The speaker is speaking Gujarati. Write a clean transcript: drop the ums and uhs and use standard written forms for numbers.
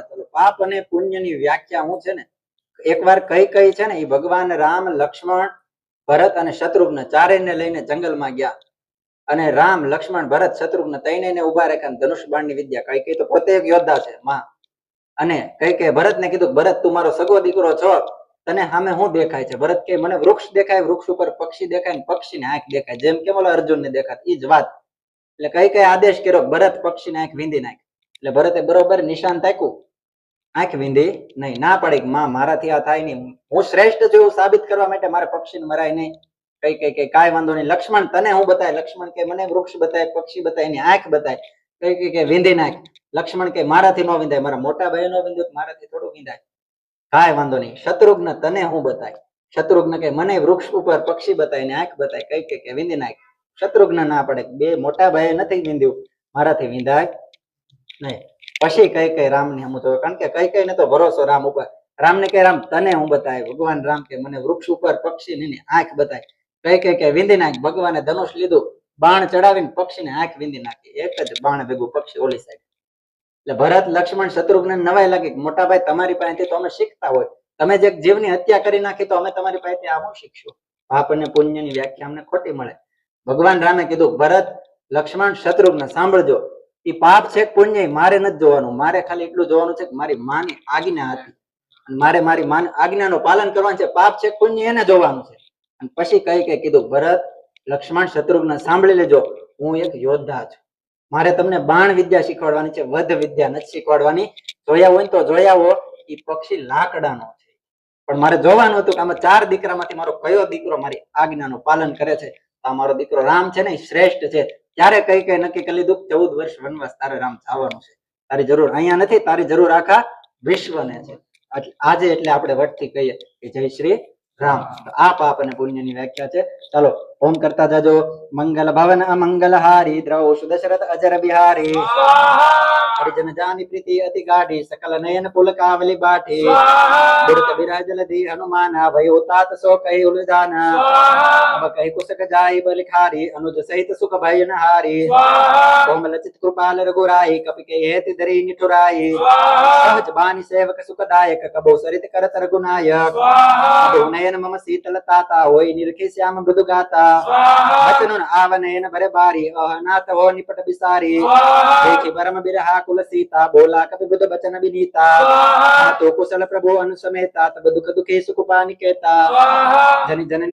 ચલો પાપ અને પુણ્યની વ્યાખ્યા હું છે ને એકવાર કઈ છે ને એ ભગવાન રામ લક્ષ્મણ ભરત અને શત્રુઘ્ન ચારેયને લઈને જંગલમાં ગયા અને રામ લક્ષ્મણ ભરત શત્રુઘ્ન ત્રણેયને ઉભા રાખ્યા ધનુષ બાણની વિદ્યા કઈ તો પોતે એક યોદ્ધા છે માં અને કઈ ભરતને કીધું ભરત તું મારો સગો દીકરો છો તને સામે શું દેખાય છે ભરત કે મને વૃક્ષ દેખાય વૃક્ષ ઉપર પક્ષી દેખાય ને પક્ષીને આંખ દેખાય જેમ કે બોલો અર્જુનને દેખાય ઈ જ વાત એટલે કઈ આદેશ કર્યો ભરત પક્ષીને આંખ વીંધી નાખ એટલે ભરતે બરોબર નિશાન તાક્યું આંખ વીંધી નહીં ના પાડી માં મારાથી આ થાય નહીં હું શ્રેષ્ઠ છું એવું સાબિત કરવા માટે મારે પક્ષીને મરાય નહીં કઈ કાંઈ વાંધો નહીં લક્ષ્મણ તને હું બતાય લક્ષ્મણ કે મને વૃક્ષ બતાય પક્ષી બતાય એની આંખ બતાય કઈ વીંધી નાખ લક્ષ્મણ કે મારાથી ન વિંધાય મારા મોટા ભાઈ નો વિંધ્યું મારાથી થોડું વિંધાય કાંઈ વાંધો નહીં શત્રુઘ્ન તને હું બતાય શત્રુઘ્ન કે મને વૃક્ષ ઉપર પક્ષી બતાય ને આંખ બતાય કઈ વિંધી નાખ શત્રુઘ્ન ના પડે બે મોટા ભાઈ નથી વિંધ્યું મારાથી વિંધાય નહીં પછી કઈ રામ ને હું જોયું કારણ કે કઈ ને તો ભરોસો રામ ઉપર રામ ને કે રામ તને હું બતાય ભગવાન રામ કે મને વૃક્ષ ઉપર પક્ષી ની આંખ બતાય કઈ વિંધી નાખ ભગવાને ધનુષ લીધું બાણ ચડાવીને પક્ષીને આંખ વિંધી નાખી એક જ બાણ ભેગું પક્ષી ઓલી સાઈડ એટલે ભરત લક્ષ્મણ શત્રુઘ્ન નવાઈ લાગી મોટા ભાઈ તમારી પાસેથી તો અમે શીખતા હોય તમે જે જીવની હત્યા કરી નાખી તો અમે તમારી પાસેથી આ હું શીખશું પાપ અને પુણ્યની વ્યાખ્યા અમને ખોટી મળે ભગવાન રામે કીધું ભરત લક્ષ્મણ શત્રુઘ્ન સાંભળજો એ પાપ છે પુણ્ય મારે નથી જોવાનું મારે ખાલી એટલું જોવાનું છે કે મારી માની આજ્ઞા હતી અને મારે મારી આજ્ઞાનું પાલન કરવાનું છે પાપ છે પુણ્ય એને જોવાનું છે અને પછી કઈ કીધું ભરત લક્ષ્મણ શત્રુઘ્ન સાંભળી લેજો હું એક યોદ્ધા છું મારે તમને બાણ વિદ્યા શીખવાડવાની છે વધ વિદ્યા નથી શીખવાડવાની જોયા હોય તો જોયા એ પક્ષી લાકડાનો છે પણ મારે જોવાનું હતું કે આમાં 4 દીકરામાંથી મારો કયો દીકરો મારી આજ્ઞાનું પાલન કરે છે તો મારો દીકરો રામ છે ને શ્રેષ્ઠ છે ત્યારે કઈ નક્કી કરી લીધું 14 વર્ષ વનવાસ તારે રામ જવાનું છે તારી જરૂર અહીંયા નથી તારી જરૂર આખા વિશ્વને છે આજે એટલે આપણે વટથી કહીએ કે જય શ્રી રામ આ પાપ અને પુણ્યની વ્યાખ્યા છે ચાલો ઓમ કરતા જાજો મંગલ ભવન અમંગલ હારી દ્રૌ સુદશરથ અજર બિહારી હરિજન જાની પ્રીતિ અતિ ગાઢી સકલ નયન પુલકાવલી બાઠી બુડત બિરાજલધી હનુમાન ભય ઉતાત સો કહી ઉલજાન અબ કહી કુસક જાય બલિખારી અનુજ સહિત સુખ ભય ન હારી કોમલ ચિત કૃપાલ રઘુરાઈ કપિ કે હેતિ ધરી નિઠુરાઈ સહજ બાની સેવક સુખદાયક કબો સરિત કરત રઘુનાયક નયન મમ શીતલ તાતા હોય નિરખી શ્યામ મૃદુ ગાતા વચન આવનયન ભરે બારી અહનાથ હો નિપટ બિસારી દેખી પરમ બિરહા कुल सीता बोला कपि बुध बचन विनीता तो कुशल प्रभु अनुसमेता तब दुख दुखे सुख पानी कहता जन जननी